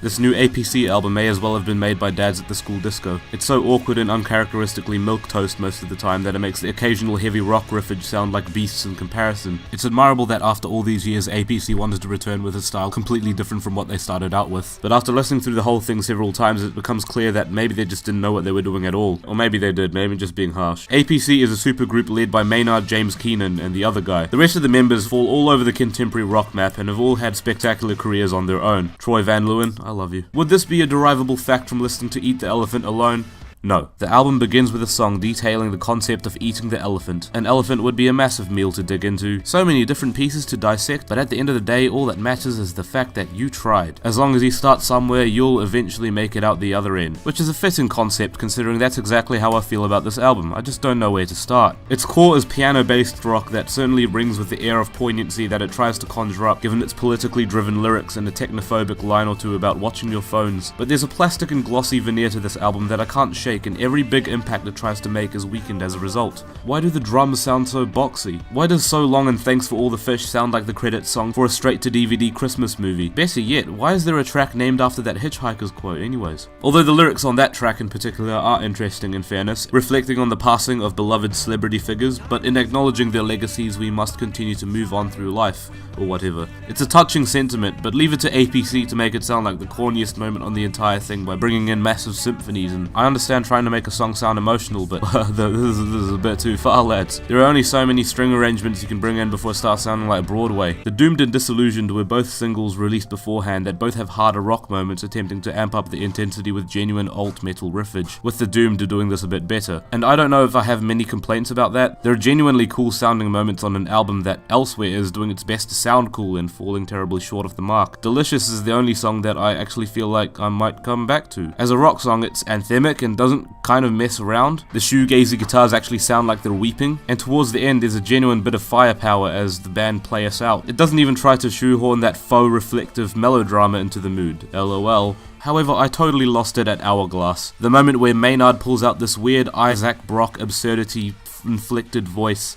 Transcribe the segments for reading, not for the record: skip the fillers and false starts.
This new APC album may as well have been made by dads at the school disco. It's so awkward and uncharacteristically milquetoast most of the time that it makes the occasional heavy rock riffage sound like beasts in comparison. It's admirable that after all these years APC wanted to return with a style completely different from what they started out with. But after listening through the whole thing several times, it becomes clear that maybe they just didn't know what they were doing at all. Or maybe they did, maybe just being harsh. APC is a supergroup led by Maynard James Keenan and the other guy. The rest of the members fall all over the contemporary rock map and have all had spectacular careers on their own. Troy Van Leeuwen, I love you. Would this be a derivable fact from listening to Eat the Elephant alone? No. The album begins with a song detailing the concept of eating the elephant. An elephant would be a massive meal to dig into, so many different pieces to dissect, but at the end of the day, all that matters is the fact that you tried. As long as you start somewhere, you'll eventually make it out the other end. Which is a fitting concept considering that's exactly how I feel about this album. I just don't know where to start. Its core is piano-based rock that certainly rings with the air of poignancy that it tries to conjure up, given its politically driven lyrics and a technophobic line or two about watching your phones. But there's a plastic and glossy veneer to this album that I can't shake, and every big impact it tries to make is weakened as a result. Why do the drums sound so boxy? Why does So Long and Thanks for All the Fish sound like the credits song for a straight-to-DVD Christmas movie? Better yet, why is there a track named after that Hitchhiker's quote anyways? Although the lyrics on that track in particular are interesting in fairness, reflecting on the passing of beloved celebrity figures, but in acknowledging their legacies we must continue to move on through life, or whatever. It's a touching sentiment, but leave it to APC to make it sound like the corniest moment on the entire thing by bringing in massive symphonies, and I understand trying to make a song sound emotional, but this is a bit too far, lads. There are only so many string arrangements you can bring in before it starts sounding like Broadway. The Doomed and Disillusioned were both singles released beforehand that both have harder rock moments attempting to amp up the intensity with genuine alt metal riffage, with the Doomed doing this a bit better. And I don't know if I have many complaints about that. There are genuinely cool sounding moments on an album that elsewhere is doing its best to sound cool and falling terribly short of the mark. Delicious is the only song that I actually feel like I might come back to. As a rock song, it's anthemic and doesn't kind of mess around. The shoegazy guitars actually sound like they're weeping, and towards the end there's a genuine bit of firepower as the band play us out. It doesn't even try to shoehorn that faux reflective melodrama into the mood. LOL. However, I totally lost it at Hourglass. The moment where Maynard pulls out this weird Isaac Brock absurdity inflicted voice.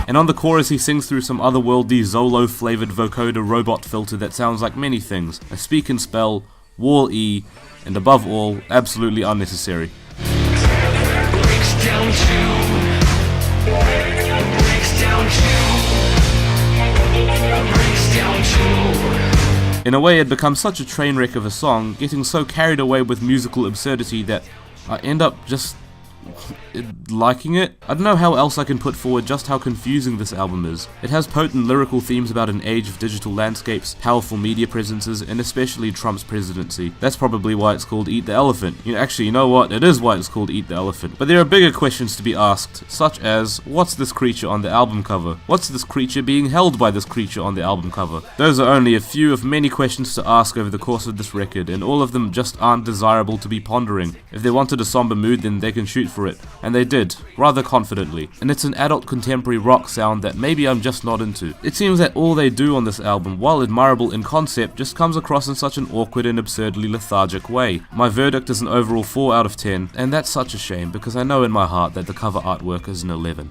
And on the chorus he sings through some otherworldly Zolo-flavored vocoder robot filter that sounds like many things. A speak and spell, wall E, and above all, absolutely unnecessary. In a way, it becomes such a train wreck of a song, getting so carried away with musical absurdity that I end up just liking it. I don't know how else I can put forward just how confusing this album is. It has potent lyrical themes about an age of digital landscapes, powerful media presences, and especially Trump's presidency. That's probably why it's called Eat the Elephant. Actually, you know what? It is why it's called Eat the Elephant. But there are bigger questions to be asked, such as, what's this creature on the album cover? What's this creature being held by this creature on the album cover? Those are only a few of many questions to ask over the course of this record, and all of them just aren't desirable to be pondering. If they wanted a somber mood, then they can shoot for it. And they did, rather confidently. And it's an adult contemporary rock sound that maybe I'm just not into. It seems that all they do on this album, while admirable in concept, just comes across in such an awkward and absurdly lethargic way. My verdict is an overall 4 out of 10, and that's such a shame because I know in my heart that the cover artwork is an 11.